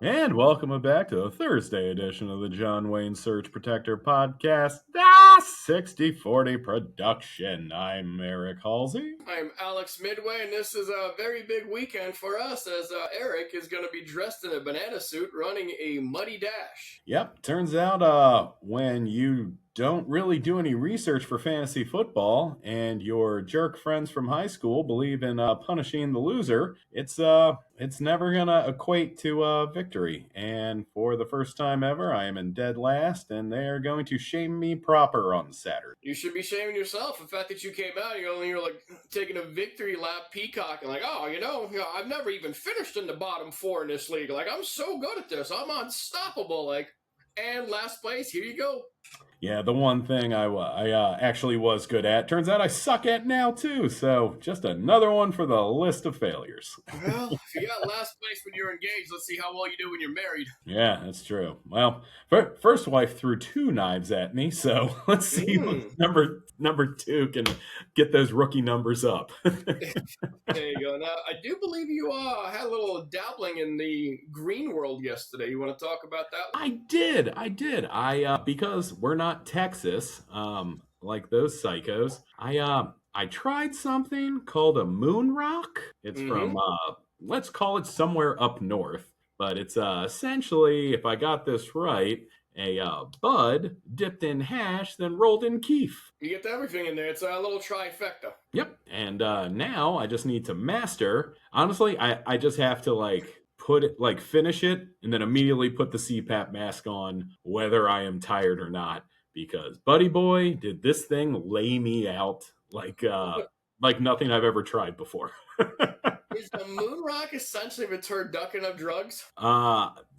And welcome back to the Thursday edition of the John Wayne Search Protector podcast, 6040 production. I'm Eric Halsey. I'm Alex Midway, and this is a very big weekend for us as Eric is going to be dressed in a banana suit running a muddy dash. Yep, turns out when you don't really do any research for fantasy football and your jerk friends from high school believe in punishing the loser, it's never gonna equate to victory. And for the first time ever, I am in dead last, and they are going to shame me proper on Saturday. You should be shaming yourself. The fact that you came out, you're like taking a victory lap, peacocking, like, oh, I've never even finished in the bottom four in this league. Like, I'm so good at this. I'm unstoppable. Like, and last place, here you go. Yeah, the one thing I actually was good at, turns out I suck at now too. So just another one for the list of failures. Well, if you got last place when you're engaged, let's see how well you do when you're married. Yeah, that's true. Well, first wife threw 2 knives at me, so let's see if number 2 can get those rookie numbers up. There you go. Now, I do believe you had a little dabbling in the green world yesterday. You want to talk about that? I did. Because we're not Texas, like those psychos. I tried something called a moon rock. It's from let's call it somewhere up north, but it's essentially, if I got this right, a bud dipped in hash, then rolled in keef. You get everything in there. It's a little trifecta. Yep. And now I just need to master. Honestly, I just have to finish it and then immediately put the CPAP mask on, whether I am tired or not. Because buddy boy, did this thing lay me out like nothing I've ever tried before. Is the moon rock essentially the turducken of drugs?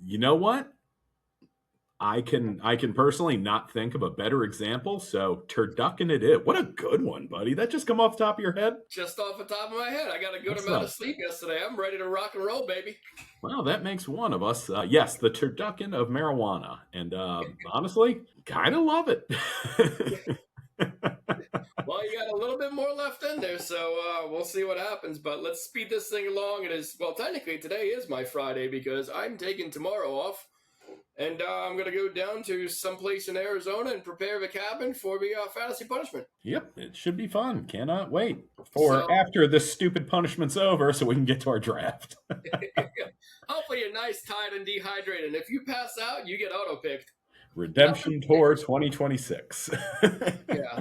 You know what? I can personally not think of a better example, so turducken it is. What a good one, buddy. That just come off the top of your head? Just off the top of my head. I got a good amount of sleep yesterday. I'm ready to rock and roll, baby. Well, that makes one of us. Yes, the turducken of marijuana. And honestly, kind of love it. Well, you got a little bit more left in there, so we'll see what happens. But let's speed this thing along. Technically, today is my Friday because I'm taking tomorrow off. And I'm going to go down to someplace in Arizona and prepare the cabin for the fantasy punishment. Yep, it should be fun. Cannot wait for after this stupid punishment's over so we can get to our draft. Hopefully you're nice, tired, and dehydrated. And if you pass out, you get auto-picked. Redemption Tour 2026. Yeah.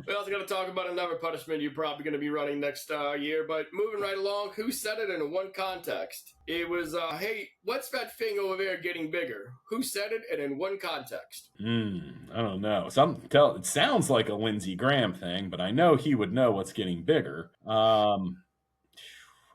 We're also going to talk about another punishment you're probably going to be running next year. But moving right along, who said it in one context? It was, hey, what's that thing over there getting bigger? Who said it and in one context? I don't know. It sounds like a Lindsey Graham thing, but I know he would know what's getting bigger.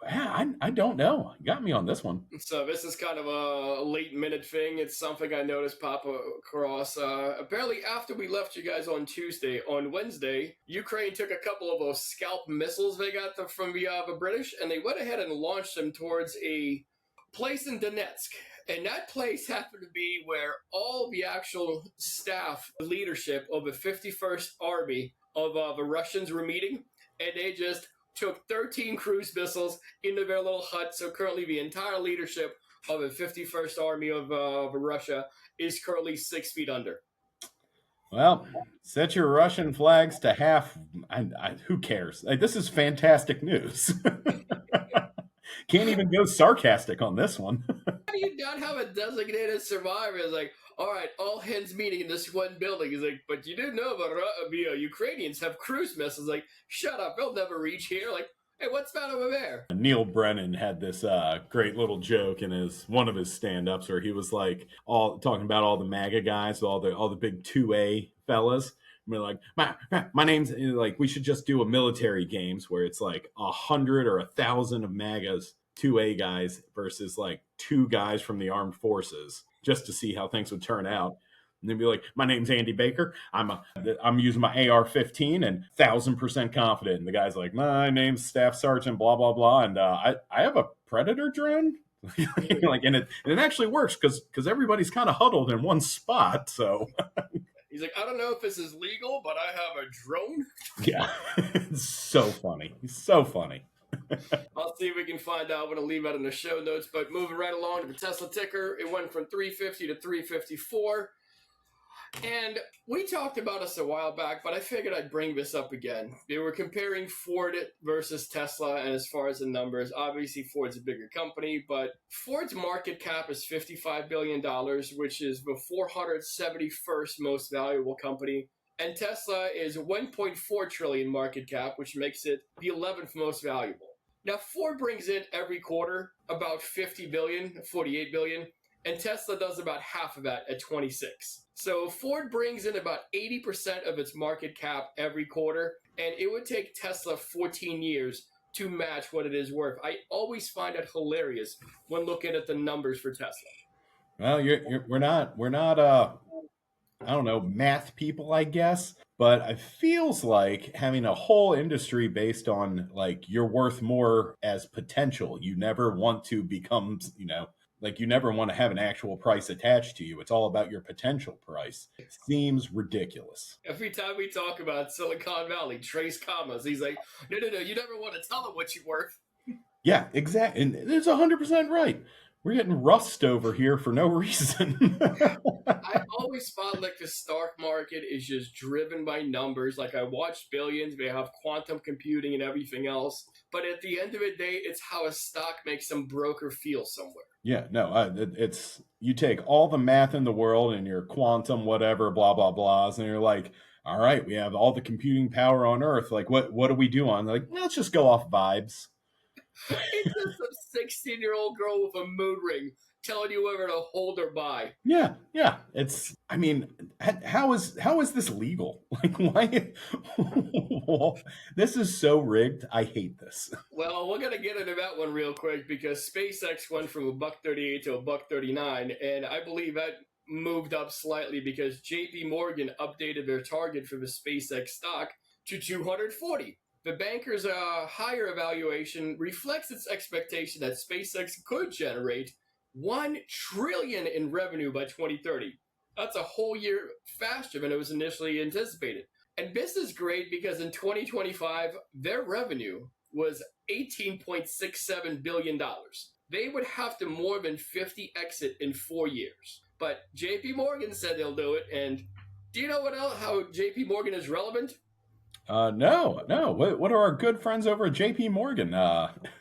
I don't know. You got me on this one. So this is kind of a late minute thing. It's something I noticed pop across. Apparently, after we left you guys on Tuesday, on Wednesday, Ukraine took a couple of those scalp missiles they got from the British, and they went ahead and launched them towards a place in Donetsk. And that place happened to be where all the actual staff leadership of the 51st Army of the Russians were meeting, and they just took 13 cruise missiles into their little hut. So currently the entire leadership of the 51st Army of Russia is currently 6 feet under. Well, set your Russian flags to half. Who cares? This is fantastic news. Can't even go sarcastic on this one. How do you not have a designated survivor? It's like, all right, all hands meeting in this one building. He's like, but you do know the Ukrainians have cruise missiles. Like, shut up, they'll never reach here. Like, hey, what's that over there? Neil Brennan had this great little joke in one of his stand-ups where he was like talking about all the MAGA guys, all the big 2A fellas. We're like, my name's like, we should just do a military games where it's like 100 or 1,000 of MAGA's 2A guys versus like 2 guys from the armed forces, just to see how things would turn out. And they'd be like, my name's Andy Baker. I'm using my AR-15 and 1,000% confident. And the guy's like, my name's Staff Sergeant blah blah blah, and I have a Predator drone. and it actually works because everybody's kind of huddled in one spot. So he's like, I don't know if this is legal, but I have a drone. Yeah, it's so funny. He's so funny. I'll see if we can find out. I'm going to leave that in the show notes. But moving right along to the Tesla ticker, it went from 350 to 354. And we talked about this a while back, but I figured I'd bring this up again. They were comparing Ford versus Tesla, and as far as the numbers, obviously Ford's a bigger company, but Ford's market cap is $55 billion, which is the 471st most valuable company. And Tesla is 1.4 trillion market cap, which makes it the 11th most valuable. Now, Ford brings in every quarter about 50 billion, 48 billion, and Tesla does about half of that at 26. So Ford brings in about 80% of its market cap every quarter, and it would take Tesla 14 years to match what it is worth. I always find it hilarious when looking at the numbers for Tesla. Well, we're not I don't know, math people, I guess, but it feels like having a whole industry based on like you're worth more as potential. You never want to become, like you never want to have an actual price attached to you. It's all about your potential price. Seems ridiculous. Every time we talk about Silicon Valley, Trace Commas, he's like, no, you never want to tell them what you're worth. Yeah, exactly. And it's 100% right. We're getting rust over here for no reason. I always thought like the stock market is just driven by numbers. Like I watched Billions, they have quantum computing and everything else. But at the end of the day, it's how a stock makes some broker feel somewhere. Yeah, no, it's you take all the math in the world and your quantum, whatever, blah, blah, blahs, and you're like, all right, we have all the computing power on Earth. Like, what do we do on? Like, let's just go off vibes. It's just some 16-year-old girl with a mood ring telling you whether to hold or buy. Yeah. It's, I mean, how is this legal? Like, why? This is so rigged. I hate this. Well, we're gonna get into that one real quick because SpaceX went from $1.38 to $1.39, and I believe that moved up slightly because JPMorgan updated their target for the SpaceX stock to 240. The banker's higher evaluation reflects its expectation that SpaceX could generate $1 trillion in revenue by 2030. That's a whole year faster than it was initially anticipated. And this is great because in 2025, their revenue was $18.67 billion. They would have to more than 50x it in 4 years. But JP Morgan said they'll do it. And do you know how JP Morgan is relevant? No. What are our good friends over at JPMorgan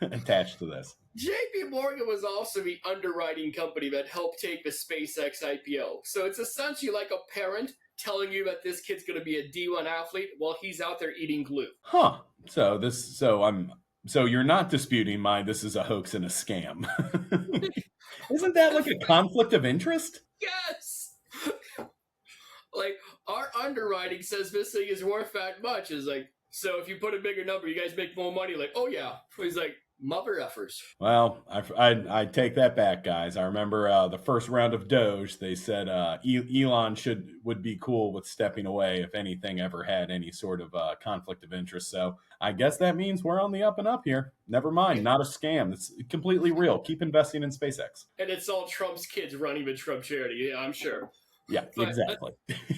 attached to this? JP Morgan was also the underwriting company that helped take the SpaceX IPO. So it's essentially like a parent telling you that this kid's going to be a D1 athlete while he's out there eating glue. Huh. So you're not disputing this is a hoax and a scam. Isn't that like a conflict of interest? Yes. Like our underwriting says this thing is worth that much. Is like, so if you put a bigger number, you guys make more money. Like, oh yeah. He's like, mother effers. Well, I take that back, guys. I remember the first round of Doge. They said Elon would be cool with stepping away if anything ever had any sort of conflict of interest. So I guess that means we're on the up and up here. Never mind, not a scam. It's completely real. Keep investing in SpaceX. And it's all Trump's kids running the Trump charity. Yeah, I'm sure. Yeah, but exactly.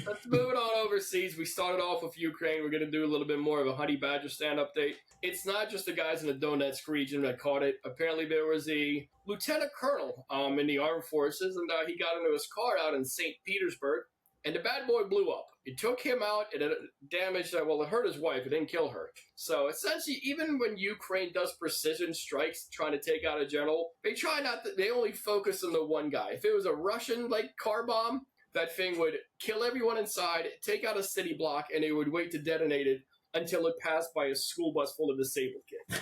Let's move it on overseas. We started off with Ukraine. We're going to do a little bit more of a Honey Badger stand update. It's not just the guys in the Donetsk region that caught it. Apparently, there was a lieutenant colonel in the armed forces, and he got into his car out in St. Petersburg, and the bad boy blew up. It took him out. It damaged, it hurt his wife. It didn't kill her. So essentially, even when Ukraine does precision strikes trying to take out a general, they only focus on the one guy. If it was a Russian car bomb, that thing would kill everyone inside, take out a city block, and it would wait to detonate it until it passed by a school bus full of disabled kids.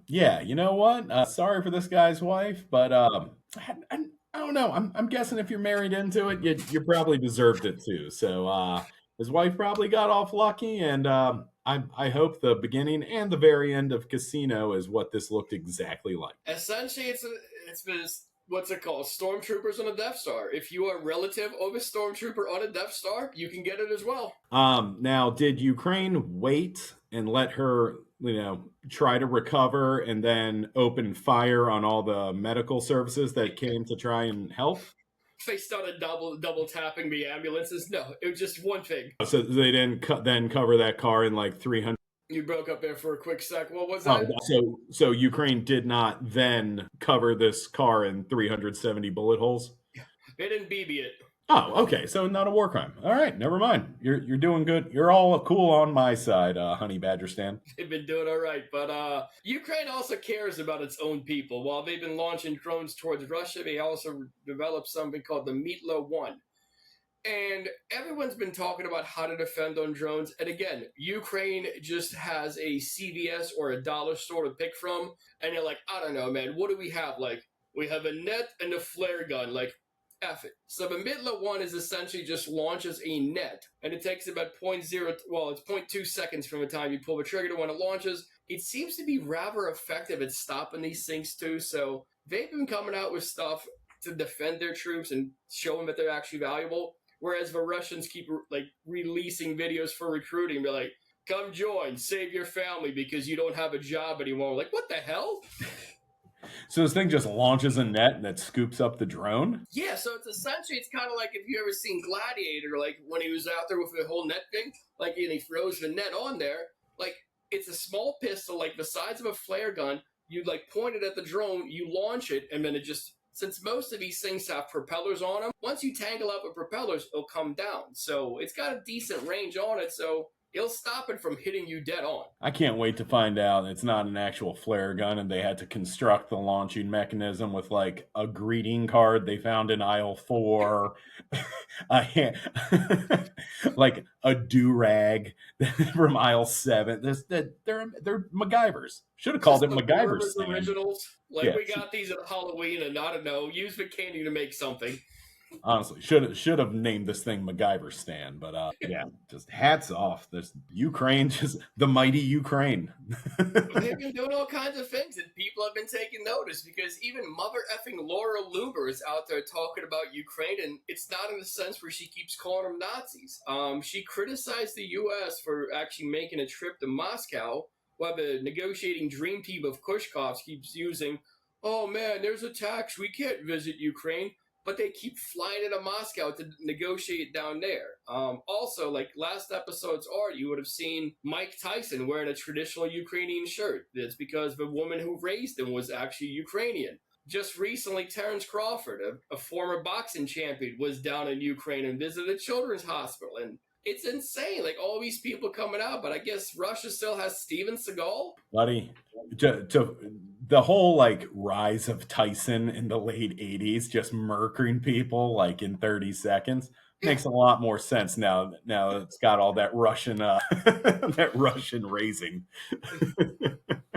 Yeah, you know what? Sorry for this guy's wife, but I don't know. I'm guessing if you're married into it, you probably deserved it too. So his wife probably got off lucky, and I hope the beginning and the very end of Casino is what this looked exactly like. Essentially, it's this. What's it called? Stormtroopers on a Death Star. If you are a relative of a stormtrooper on a Death Star, you can get it as well. Now, did Ukraine wait and let her, try to recover and then open fire on all the medical services that came to try and help? They started double tapping the ambulances. No, it was just one thing. So they didn't then cover that car in like 300 You broke up there for a quick sec. What was Oh, that? so Ukraine did not then cover this car in 370 bullet holes? They didn't BB it. Oh, okay. So not a war crime. All right, never mind. You're doing good. You're all cool on my side, Honey Badger Stan. They've been doing all right, but Ukraine also cares about its own people. While they've been launching drones towards Russia, they also developed something called the Meatla One. And everyone's been talking about how to defend on drones. And again, Ukraine just has a CVS or a dollar store to pick from. And you're like, I don't know, man. What do we have? Like, we have a net and a flare gun. Like, F it. So the Midla one is essentially just launches a net. And it takes about it's 0.2 seconds from the time you pull the trigger to when it launches. It seems to be rather effective at stopping these things too. So they've been coming out with stuff to defend their troops and show them that they're actually valuable. Whereas the Russians keep releasing videos for recruiting. They're like, come join, save your family because you don't have a job anymore. Like, what the hell? So this thing just launches a net that scoops up the drone? Yeah, so it's kind of like if you ever seen Gladiator, like when he was out there with the whole net thing, like, and he throws the net on there. Like, it's a small pistol, like the size of a flare gun. You point it at the drone, you launch it, and then it just, since most of these things have propellers on them, once you tangle up with propellers, it'll come down. So it's got a decent range on it, so it'll stop it from hitting you dead on. I can't wait to find out it's not an actual flare gun and they had to construct the launching mechanism with like a greeting card they found in aisle 4, like a do-rag from aisle 7. They're MacGyvers. Should have called it MacGyver's stand. Originals. Like, yeah, we got these at Halloween, and I don't know, use the candy to make something. Honestly, should have named this thing MacGyver Stand, but yeah, just hats off. This Ukraine, just the mighty Ukraine. They've been doing all kinds of things, and people have been taking notice because even mother effing Laura Loomer is out there talking about Ukraine, and it's not in the sense where she keeps calling them Nazis. She criticized the U.S. for actually making a trip to Moscow, while the negotiating dream team of Kushkovs keeps using, oh man, there's a tax, we can't visit Ukraine. But they keep flying into Moscow to negotiate down there. Also, like last episode's art, you would have seen Mike Tyson wearing a traditional Ukrainian shirt. That's because the woman who raised him was actually Ukrainian. Just recently, Terrence Crawford, a former boxing champion, was down in Ukraine and visited a children's hospital. And it's insane, like all these people coming out, but I guess Russia still has Steven Seagal. Buddy, the whole like rise of Tyson in the late 80s, just murking people like in 30 seconds, makes a lot more sense now. Now it's got all that Russian that Russian raising.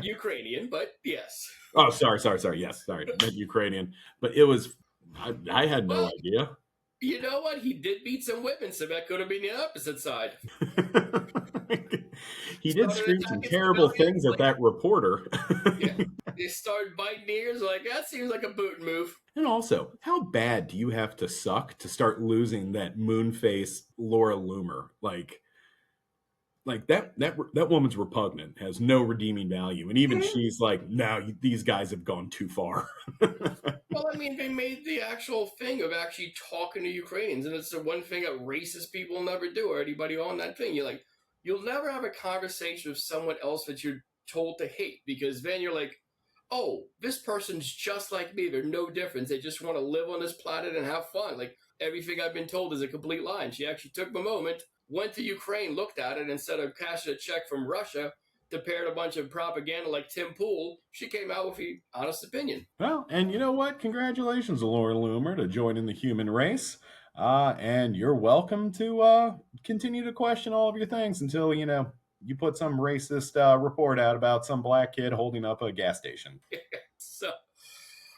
Ukrainian, but yes. Oh, sorry. Yes, sorry, I meant Ukrainian, but it was. I had no idea. You know what? He did beat some women, so that could have been the opposite side. He did scream some terrible things at that reporter. Yeah, they started biting ears. Like, that seems like a boot move. And also, how bad do you have to suck to start losing that moon face Laura Loomer? Like that woman's repugnant, has no redeeming value, and even she's like, no, these guys have gone too far. Well, I mean, they made the actual thing of actually talking to Ukrainians, and it's the one thing that racist people never do, or anybody on that thing. You'll never have a conversation with someone else that you're told to hate, because then you're like, oh, this person's just like me. They're no difference. They just want to live on this planet and have fun. Like, everything I've been told is a complete lie. And she actually took the moment, went to Ukraine, looked at it, instead of cashing a check from Russia to pair a bunch of propaganda like Tim Pool, she came out with the honest opinion. Well, and you know what? Congratulations, Laura Loomer, to joining the human race. And you're welcome to continue to question all of your things until, you put some racist report out about some black kid holding up a gas station. So,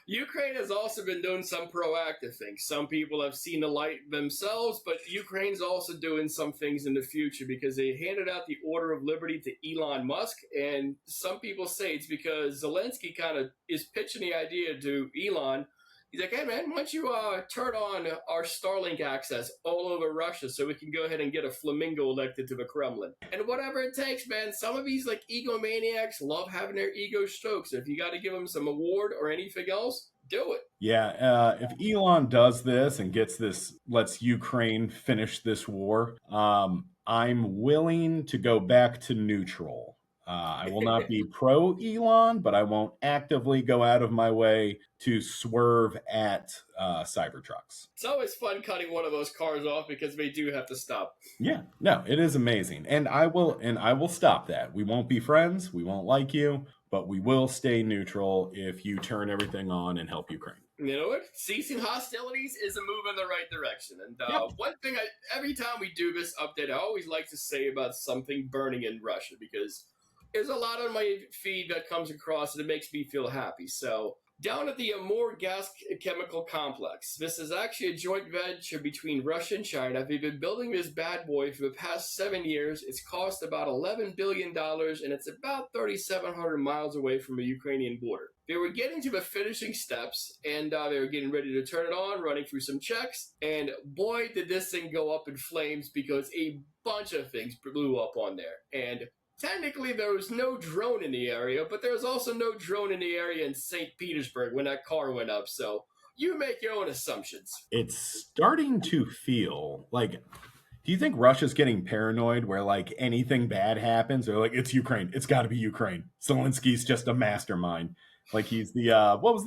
Ukraine has also been doing some proactive things. Some people have seen the light themselves, but Ukraine's also doing some things in the future because they handed out the Order of Liberty to Elon Musk, and some people say it's because Zelensky kind of is pitching the idea to Elon. He's like, hey, man, why don't you turn on our Starlink access all over Russia so we can go ahead and get a flamingo elected to the Kremlin. And whatever it takes, man, some of these like egomaniacs love having their ego strokes. If you got to give them some award or anything else, do it. Yeah, if Elon does this and gets this, lets Ukraine finish this war, I'm willing to go back to neutral. I will not be pro Elon, but I won't actively go out of my way to swerve at Cybertrucks. It's always fun cutting one of those cars off because they do have to stop. Yeah, no, it is amazing, and I will stop that. We won't be friends. We won't like you, but we will stay neutral if you turn everything on and help Ukraine. You know what? Ceasing hostilities is a move in the right direction. And one thing, every time we do this update, I always like to say about something burning in Russia, because there's a lot on my feed that comes across and it makes me feel happy. So down at the Amur gas chemical complex, this is actually a joint venture between Russia and China. They've been building this bad boy for the past 7 years. It's cost about $11 billion, and it's about 3,700 miles away from the Ukrainian border. They were getting to the finishing steps, and they were getting ready to turn it on, running through some checks, and boy, did this thing go up in flames because a bunch of things blew up on there. And technically, there was no drone in the area, but there was also no drone in the area in St. Petersburg when that car went up, so you make your own assumptions. It's starting to feel like, do you think Russia's getting paranoid where, like, anything bad happens? They're like, it's Ukraine. It's got to be Ukraine. Zelensky's just a mastermind. Like, he's the, what was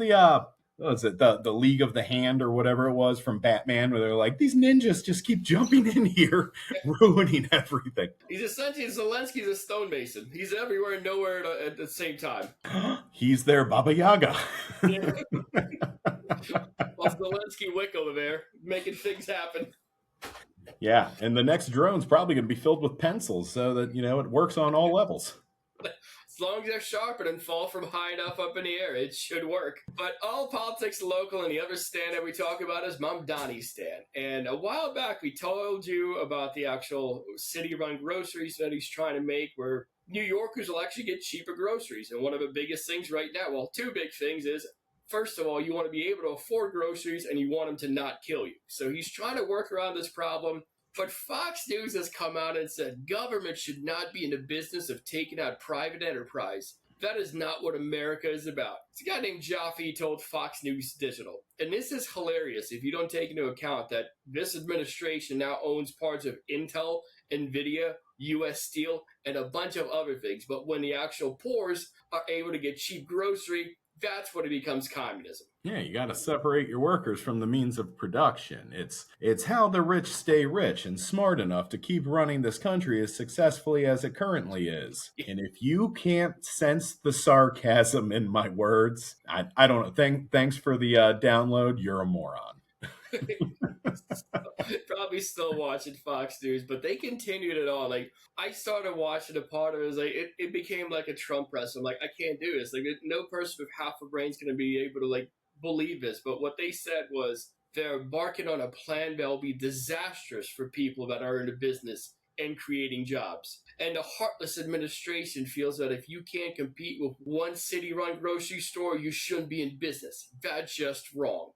it, the League of the Hand or whatever it was from Batman, where they're like, these ninjas just keep jumping in here, ruining everything. He's essentially, Zelensky's a stonemason. He's everywhere and nowhere at the same time. He's their Baba Yaga. Yeah. Well, Zelensky Wick over there, making things happen. Yeah, and the next drone's probably going to be filled with pencils so that, it works on all levels. As long as they're sharp and fall from high enough up in the air, it should work. But all politics local, and the other stand that we talk about is Mamdani's stand. And a while back, we told you about the actual city-run groceries that he's trying to make, where New Yorkers will actually get cheaper groceries. And one of the biggest things right now, well, two big things is, first of all, you want to be able to afford groceries, and you want them to not kill you. So he's trying to work around this problem. But Fox News has come out and said government should not be in the business of taking out private enterprise. That is not what America is about. It's a guy named Jaffe told Fox News Digital. And this is hilarious if you don't take into account that this administration now owns parts of Intel, NVIDIA, U.S. Steel, and a bunch of other things. But when the actual poors are able to get cheap grocery, that's when it becomes communism. Yeah, you got to separate your workers from the means of production. It's how the rich stay rich and smart enough to keep running this country as successfully as it currently is. And if you can't sense the sarcasm in my words, I don't know. Thanks for the download. You're a moron. Probably still watching Fox News, but they continued it on. Like, I started watching a part of it. Like, it became like a Trump press. I'm like, I can't do this. Like, no person with half a brain's going to be able to, like, believe this. But what they said was they're embarking on a plan that'll be disastrous for people that are in the business and creating jobs. And the heartless administration feels that if you can't compete with one city-run grocery store, you shouldn't be in business. That's just wrong.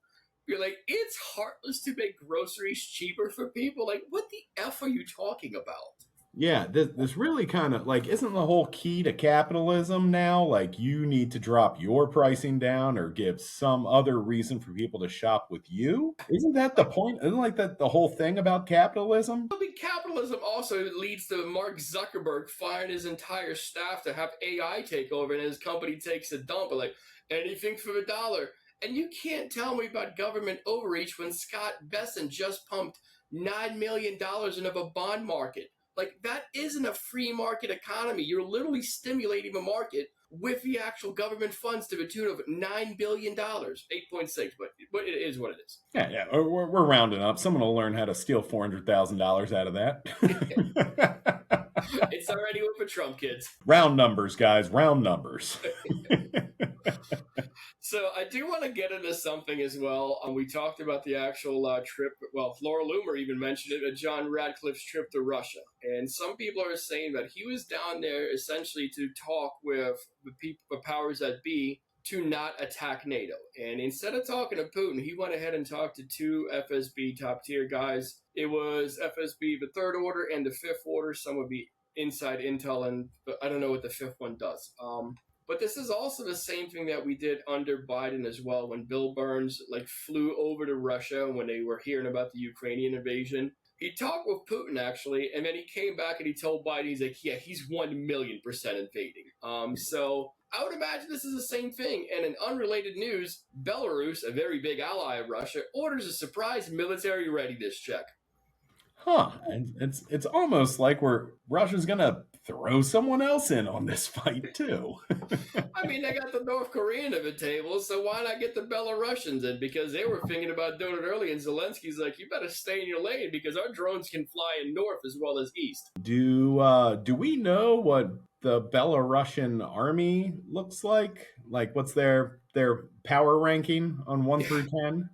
You're like, it's heartless to make groceries cheaper for people? Like, what the F are you talking about? Yeah, this really kind of, like, isn't the whole key to capitalism now? Like, you need to drop your pricing down or give some other reason for people to shop with you? Isn't that the point? Isn't like that the whole thing about capitalism? I mean, capitalism also leads to Mark Zuckerberg firing his entire staff to have AI take over, and his company takes a dump. Like, anything for the dollar. And you can't tell me about government overreach when Scott Bessent just pumped $9 million into the bond market. Like, that isn't a free market economy. You're literally stimulating the market with the actual government funds to the tune of $9 billion. 8.6, but it is what it is. Yeah, we're rounding up. Someone will learn how to steal $400,000 out of that. It's already with the Trump kids. Round numbers, guys, round numbers. So I do want to get into something as well. We talked about the actual trip. Well, Laura Loomer even mentioned it, John Radcliffe's trip to Russia. And some people are saying that he was down there essentially to talk with the powers that be to not attack NATO. And instead of talking to Putin, he went ahead and talked to two FSB top tier guys. It was FSB, the third order, and the fifth order. Some would be inside intel, and I don't know what the fifth one does. But this is also the same thing that we did under Biden as well, when Bill Burns flew over to Russia when they were hearing about the Ukrainian invasion. He talked with Putin actually, and then he came back and he told Biden, he's like, yeah, he's 1,000,000% invading. So I would imagine this is the same thing. And in unrelated news, Belarus, a very big ally of Russia, orders a surprise military readiness check. Huh. And it's almost like Russia's gonna throw someone else in on this fight too. I mean, they got the North Korean at the table, so why not get the Belarusians in? Because they were thinking about doing it early, and Zelensky's like, you better stay in your lane because our drones can fly in north as well as east. Do we know what the Belarusian army looks like? Like, what's their power ranking on 1 through 10?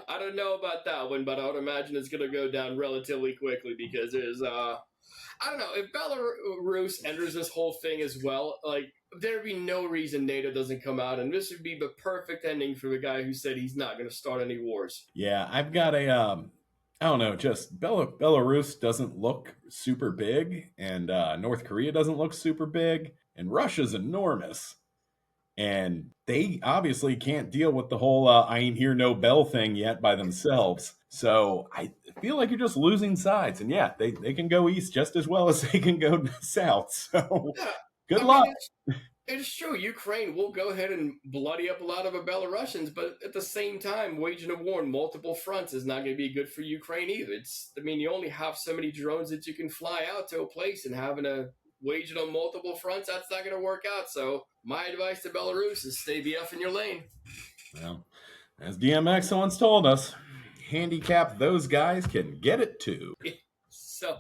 I don't know about that one, but I would imagine it's going to go down relatively quickly because there's, I don't know, if Belarus enters this whole thing as well, there'd be no reason NATO doesn't come out, and this would be the perfect ending for the guy who said he's not going to start any wars. Yeah, I've got I don't know, just Belarus doesn't look super big, and North Korea doesn't look super big, and Russia's enormous. And they obviously can't deal with the whole I ain't hear no bell thing yet by themselves. So I feel like you're just losing sides. And yeah, they can go east just as well as they can go south. So Yeah, good I luck. mean, it's true. Ukraine will go ahead and bloody up a lot of the Belarusians, but at the same time, waging a war on multiple fronts is not going to be good for Ukraine either. You only have so many drones that you can fly out to a place, and having to wage it on multiple fronts, that's not going to work out. So my advice to Belarus is stay BF in your lane. Well, as DMX once told us, handicap those guys can get it too. So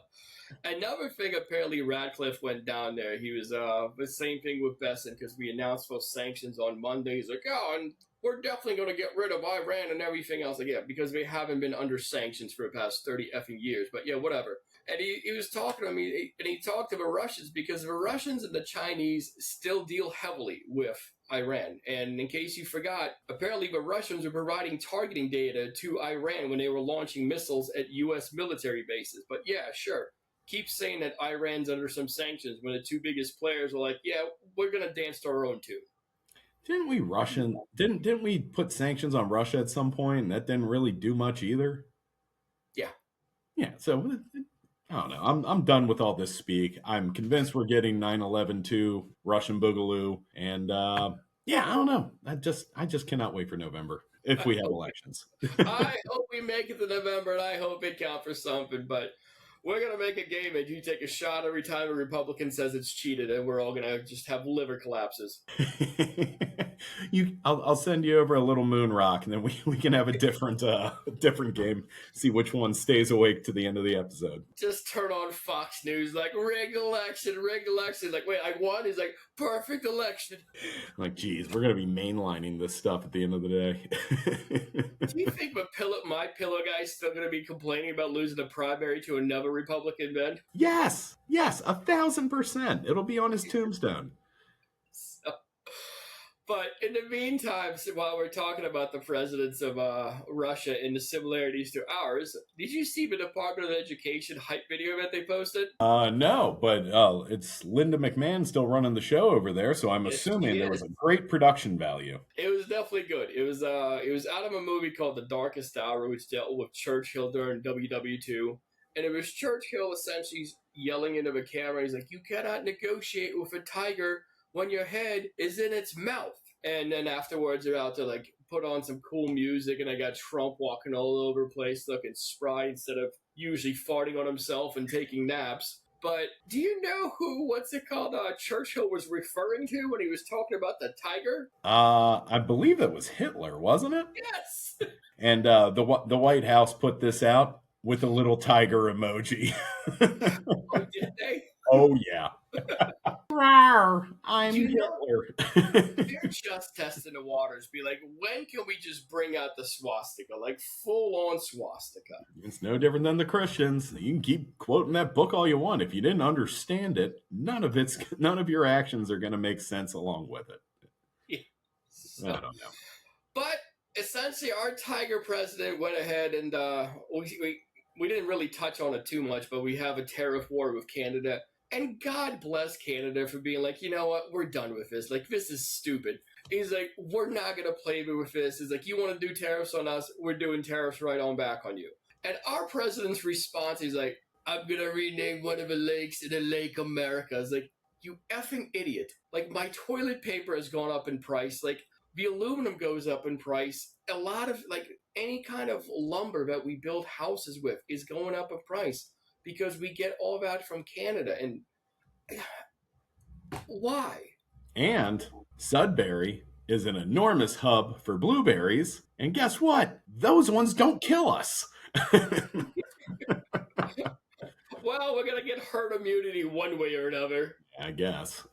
another thing, apparently Radcliffe went down there. He was the same thing with Besson, because we announced those sanctions on Monday. He's like, oh, and we're definitely going to get rid of Iran and everything else. Like, yeah, because they haven't been under sanctions for the past 30 effing years. But yeah, whatever. And he was talking to me, and he talked to the Russians, because the Russians and the Chinese still deal heavily with Iran. And in case you forgot, apparently the Russians were providing targeting data to Iran when they were launching missiles at U.S. military bases. But yeah, sure. Keep saying that Iran's under some sanctions when the two biggest players are like, yeah, we're going to dance to our own tune. Didn't we put sanctions on Russia at some point, and that didn't really do much either? Yeah. Yeah, so I don't know. I'm done with all this speak. I'm convinced we're getting 9/11 2 Russian Boogaloo, and yeah, I don't know. I just cannot wait for November if we have elections. I hope we make it to November, and I hope it counts for something. But we're gonna make a game, and you take a shot every time a Republican says it's cheated, and we're all gonna just have liver collapses. I'll send you over a little moon rock, and then we can have a different game. See which one stays awake to the end of the episode. Just turn on Fox News, like rigged election. Like, wait, I won. He's like, perfect election. Like, geez, we're gonna be mainlining this stuff at the end of the day. Do you think my pillow guy's still gonna be complaining about losing a primary to another Republican then? Yes, 1,000%. It'll be on his tombstone. But in the meantime, while we're talking about the presidents of Russia and the similarities to ours, did you see the Department of Education hype video that they posted? No, but it's Linda McMahon still running the show over there, so I'm assuming there was a great production value. It was definitely good. It was out of a movie called The Darkest Hour, which dealt with Churchill during WW2. And it was Churchill essentially yelling into the camera. He's like, you cannot negotiate with a tiger when your head is in its mouth. And then afterwards, they're out to put on some cool music, and I got Trump walking all over the place looking spry instead of usually farting on himself and taking naps. But do you know who, Churchill was referring to when he was talking about the tiger? I believe it was Hitler, wasn't it? Yes. And the White House put this out with a little tiger emoji. Oh, did they? Oh, yeah. I'm Hitler. They're just testing the waters. Be like, when can we just bring out the swastika? Like, full-on swastika. It's no different than the Christians. You can keep quoting that book all you want. If you didn't understand it, none of your actions are going to make sense along with it. Yeah. So, I don't know. But essentially, our tiger president went ahead and we didn't really touch on it too much, but we have a tariff war with Canada. And God bless Canada for being like, you know what, we're done with this. Like, this is stupid. He's like, we're not going to play with this. He's like, you want to do tariffs on us? We're doing tariffs right on back on you. And our president's response, he's like, I'm going to rename one of the lakes in the Lake America. It's like, you effing idiot. Like, my toilet paper has gone up in price. Like, the aluminum goes up in price. A lot of, like, any kind of lumber that we build houses with is going up in price because we get all that from Canada. And why? And Sudbury is an enormous hub for blueberries. And guess what? Those ones don't kill us. Well, we're going to get herd immunity one way or another. I guess.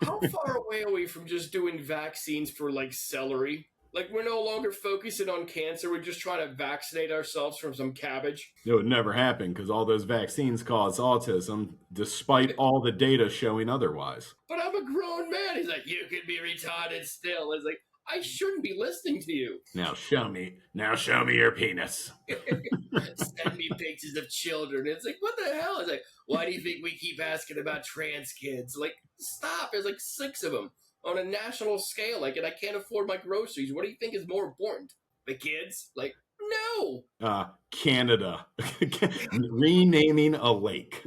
How far away are we from just doing vaccines for, like, celery? Like, we're no longer focusing on cancer. We're just trying to vaccinate ourselves from some cabbage. It would never happen because all those vaccines cause autism, despite all the data showing otherwise. But I'm a grown man. He's like, you could be retarded still. It's like, I shouldn't be listening to you. Now show me your penis. Send me pictures of children. It's like, what the hell? It's like, why do you think we keep asking about trans kids? Like, stop. There's like 6 of them on a national scale. Like, and I can't afford my groceries. What do you think is more important? The kids? Like, no. Canada. Renaming a lake.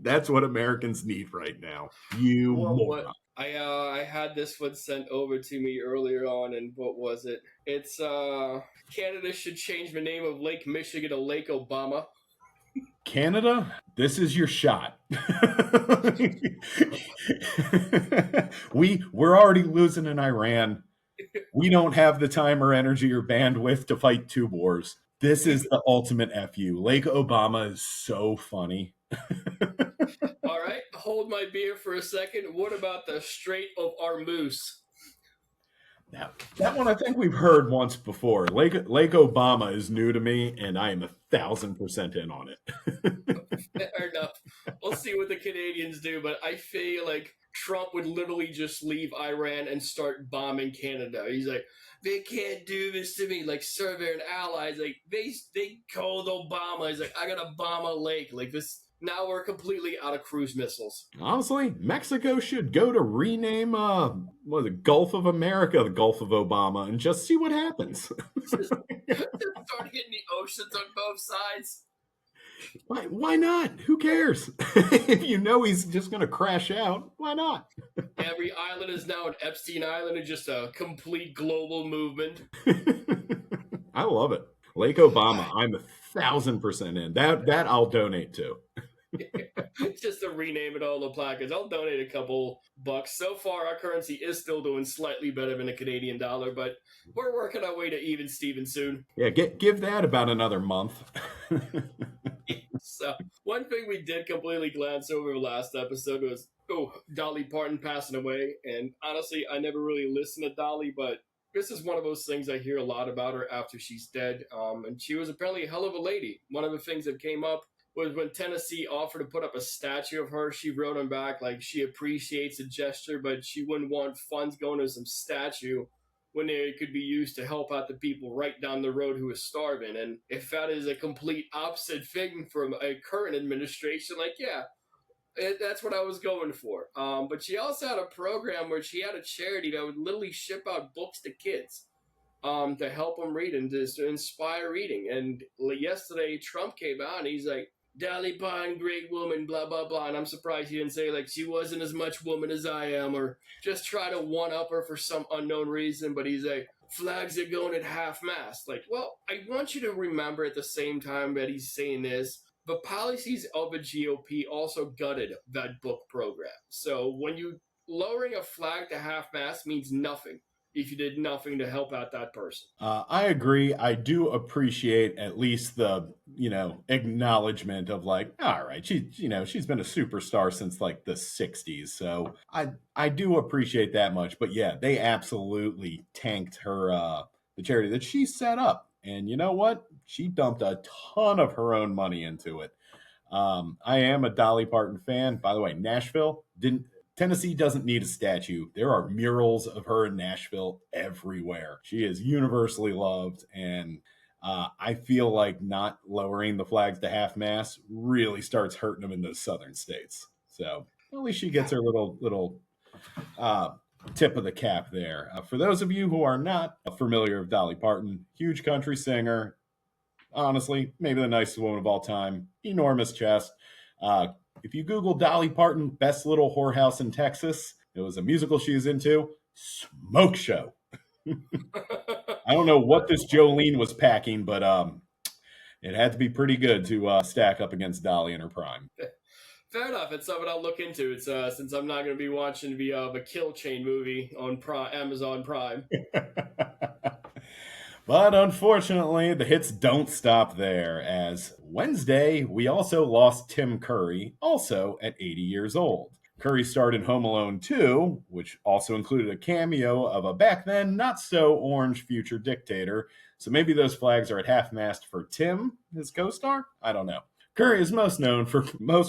That's what Americans need right now. You moron. I had this one sent over to me earlier on, and what was it? It's Canada should change the name of Lake Michigan to Lake Obama. Canada, this is your shot. We're already losing in Iran. We don't have the time or energy or bandwidth to fight 2 wars. This is the ultimate FU. Lake Obama is so funny. All right, hold my beer for a second. What about the Strait of Hormuz? Now, that one I think we've heard once before. Lake Obama is new to me, and I am 1,000% in on it. Fair enough. We'll see what the Canadians do, but I feel like Trump would literally just leave Iran and start bombing Canada. He's like, they can't do this to me. Like, sir, they're an ally. Like, they called Obama. He's like, I gotta bomb a lake. Like, this. Now we're completely out of cruise missiles. Honestly, Mexico should go to rename the Gulf of America the Gulf of Obama and just see what happens. Just start hitting the oceans on both sides. Why not? Who cares? If you know he's just going to crash out, why not? Every island is now an Epstein Island and just a complete global movement. I love it. Lake Obama, I'm 1,000% in. That I'll donate to. Just to rename it all the placards. I'll donate a couple bucks. So far, our currency is still doing slightly better than the Canadian dollar, but we're working our way to even Steven soon. Yeah, give that about another month. So, one thing we did completely glance over last episode was, Dolly Parton passing away. And honestly, I never really listened to Dolly, but this is one of those things I hear a lot about her after she's dead. And she was apparently a hell of a lady. One of the things that came up was when Tennessee offered to put up a statue of her, she wrote him back like she appreciates the gesture, but she wouldn't want funds going to some statue when they could be used to help out the people right down the road who are starving. And if that is a complete opposite thing from a current administration, like, yeah, that's what I was going for. But she also had a program where she had a charity that would literally ship out books to kids to help them read and to inspire reading. And yesterday, Trump came out and he's like, Dolly Parton, great woman, blah, blah, blah. And I'm surprised he didn't say, like, she wasn't as much woman as I am, or just try to one-up her for some unknown reason. But he's like, flags are going at half-mast. Like, well, I want you to remember at the same time that he's saying this, the policies of the GOP also gutted that book program. So when you lowering a flag to half-mast means nothing if you did nothing to help out that person. I agree. I do appreciate at least the, acknowledgement of like, all right, she's been a superstar since like the 60s. So I do appreciate that much. But yeah, they absolutely tanked her, the charity that she set up. And you know what? She dumped a ton of her own money into it. I am a Dolly Parton fan. By the way, Tennessee doesn't need a statue. There are murals of her in Nashville everywhere. She is universally loved, and I feel like not lowering the flags to half-mast really starts hurting them in those southern states. So at least she gets her little uh, tip of the cap there. For those of you who are not familiar with Dolly Parton, huge country singer, honestly, maybe the nicest woman of all time, enormous chest. Uh, if you Google Dolly Parton, best little whorehouse in Texas, it was a musical she was into, smoke show. I don't know what this Jolene was packing, but it had to be pretty good to stack up against Dolly in her prime. Fair enough. It's something I'll look into. It's since I'm not going to be watching the Kill Chain movie on Amazon Prime. But unfortunately, the hits don't stop there, as Wednesday, we also lost Tim Curry, also at 80 years old. Curry starred in Home Alone 2, which also included a cameo of a back then not so orange future dictator, so maybe those flags are at half-mast for Tim, his co-star? I don't know. Curry is most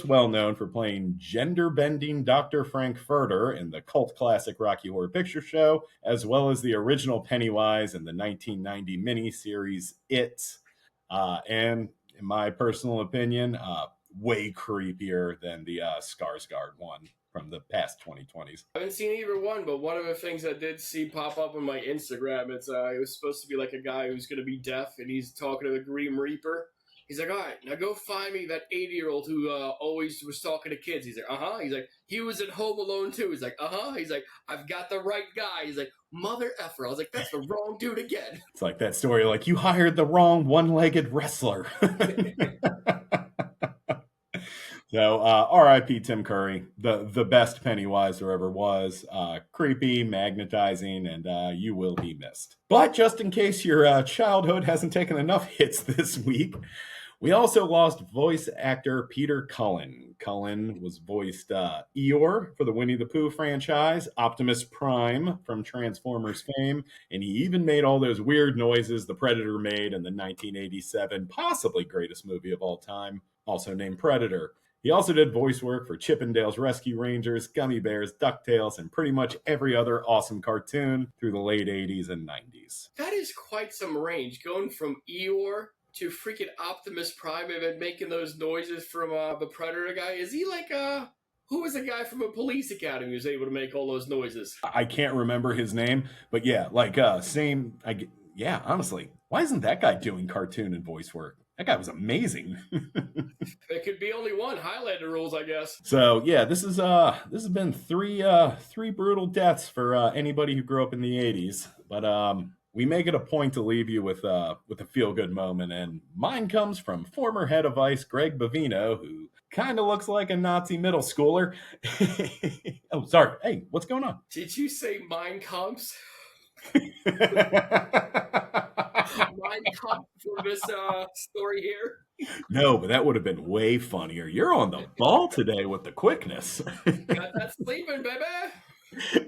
well known for playing gender-bending Dr. Frankfurter in the cult classic Rocky Horror Picture Show, as well as the original Pennywise in the 1990 miniseries It. And in my personal opinion, way creepier than the Skarsgård one from the past 2020s. I haven't seen either one, but one of the things I did see pop up on my Instagram, it was supposed to be like a guy who's going to be deaf, and he's talking to the Grim Reaper. He's like, all right, now go find me that 80-year-old who always was talking to kids. He's like, uh-huh. He's like, he was in Home Alone too. He's like, uh-huh. He's like, I've got the right guy. He's like, mother effer. I was like, that's the wrong dude again. It's like that story, like, you hired the wrong one-legged wrestler. So, R.I.P. Tim Curry, the best Pennywise there ever was. Creepy, magnetizing, and you will be missed. But just in case your childhood hasn't taken enough hits this week, we also lost voice actor Peter Cullen. Cullen was voiced Eeyore for the Winnie the Pooh franchise, Optimus Prime from Transformers fame, and he even made all those weird noises the Predator made in the 1987 possibly greatest movie of all time, also named Predator. He also did voice work for Chippendales Rescue Rangers, Gummy Bears, DuckTales, and pretty much every other awesome cartoon through the late 80s and 90s. That is quite some range, going from Eeyore to freaking Optimus Prime and then making those noises from the Predator guy. Is he like who was the guy from a police academy who's able to make all those noises? I can't remember his name, but yeah, like honestly, why isn't that guy doing cartoon and voice work? That guy was amazing. It could be only one. Highlander rules, I guess. So yeah, this has been three brutal deaths for anybody who grew up in the 80s. But we make it a point to leave you with a feel-good moment, and mine comes from former head of ICE Greg Bavino, who kind of looks like a Nazi middle schooler. Oh, sorry. Hey, what's going on? Did you say Mein Kampf? Mein Kampf for this story here? No, but that would have been way funnier. You're on the ball today with the quickness. Got that sleeping, baby.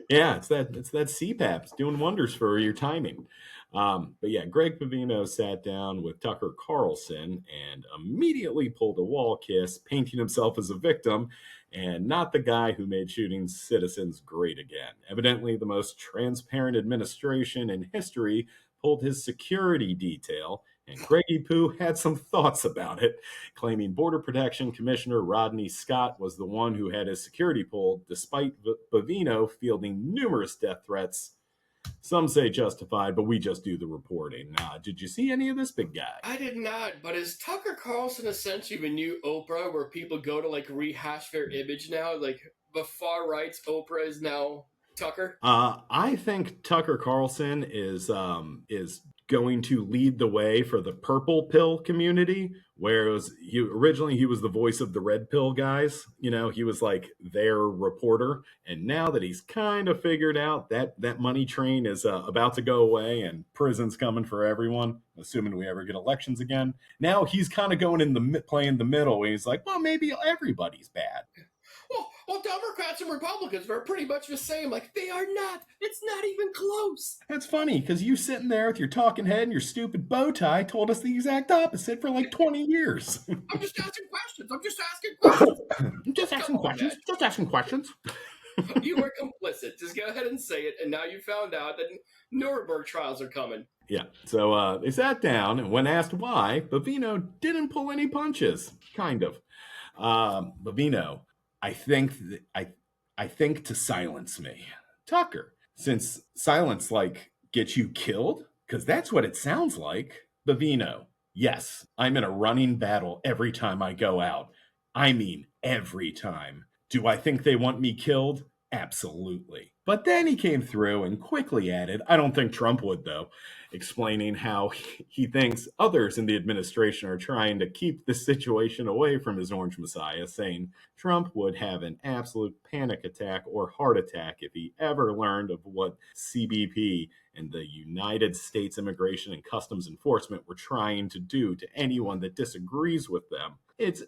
Yeah, it's that CPAP. It's doing wonders for your timing. But yeah, Greg Pavino sat down with Tucker Carlson and immediately pulled a wall kiss, painting himself as a victim and not the guy who made shooting citizens great again. Evidently, the most transparent administration in history pulled his security detail, and Greggy Poo had some thoughts about it, claiming Border Protection Commissioner Rodney Scott was the one who had his security pulled, despite Bavino fielding numerous death threats. Some say justified, but we just do the reporting. Did you see any of this, big guy? I did not, but is Tucker Carlson essentially the new Oprah, where people go to like rehash their image now? Like the far right's Oprah is now Tucker? I think Tucker Carlson is going to lead the way for the purple pill community, whereas he was the voice of the red pill guys. You know, he was like their reporter, and now that he's kind of figured out that money train is about to go away and prison's coming for everyone, assuming we ever get elections again, now he's kind of going playing the middle, and he's like, well, maybe everybody's bad. Well, Democrats and Republicans are pretty much the same. Like, they are not. It's not even close. That's funny, because you sitting there with your talking head and your stupid bow tie told us the exact opposite for like 20 years. I'm just asking questions. Just asking questions. You were complicit. Just go ahead and say it. And now you found out that Nuremberg trials are coming. Yeah. So they sat down, and when asked why, Bavino didn't pull any punches. Kind of. Bavino, I think I think to silence me. Tucker, since silence like gets you killed, because that's what it sounds like. Bavino, yes, I'm in a running battle every time I go out. I mean, every time. Do I think they want me killed? Absolutely. But then he came through and quickly added, I don't think Trump would, though, explaining how he thinks others in the administration are trying to keep the situation away from his Orange Messiah, saying Trump would have an absolute panic attack or heart attack if he ever learned of what CBP and the United States Immigration and Customs Enforcement were trying to do to anyone that disagrees with them. It's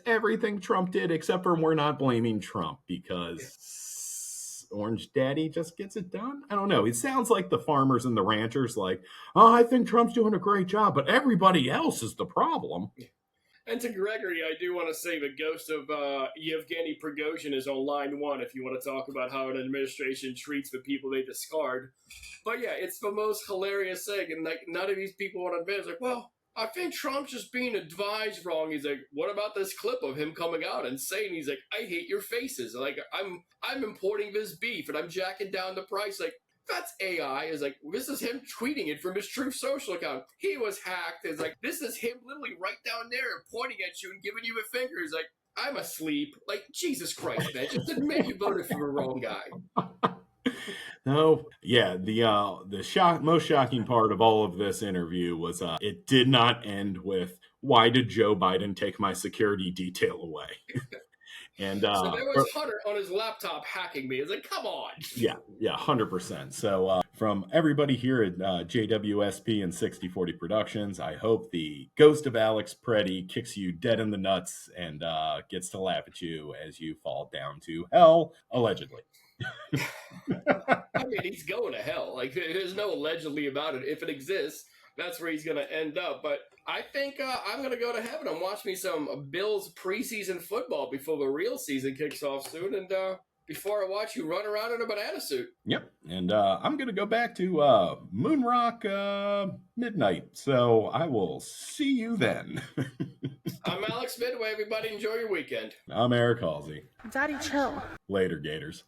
everything Trump did, except for we're not blaming Trump because Orange Daddy just gets it done. I don't know. It sounds like the farmers and the ranchers, like, oh, I think Trump's doing a great job, but everybody else is the problem. And to Gregory, I do want to say the ghost of Yevgeny Prigozhin is on line one if you want to talk about how an administration treats the people they discard. But yeah, it's the most hilarious thing. And like, none of these people want to admit. It's like, well, I think Trump's just being advised wrong. He's like, what about this clip of him coming out and saying, he's like, I hate your faces. Like, I'm importing this beef and I'm jacking down the price. Like, that's AI. Is like, this is him tweeting it from his Truth Social account. He was hacked. It's like, this is him literally right down there pointing at you and giving you a finger. He's like, I'm asleep. Like, Jesus Christ, man. Just admit you voted for the wrong guy. No, yeah, the most shocking part of all of this interview was it did not end with why did Joe Biden take my security detail away? And so there was Hunter on his laptop hacking me. It's like, come on. Yeah, 100%. So from everybody here at JWSP and 6040 Productions, I hope the ghost of Alex Preddy kicks you dead in the nuts and gets to laugh at you as you fall down to hell, allegedly. I mean, he's going to hell. Like, there's no allegedly about it. If it exists, that's where he's going to end up. But I think I'm going to go to heaven and watch me some Bills preseason football before the real season kicks off soon. And before I watch you run around in a banana suit. Yep. And I'm going to go back to Moonrock midnight. So I will see you then. I'm Alex Midway. Everybody enjoy your weekend. I'm Eric Halsey. Daddy, chill. Later, Gators.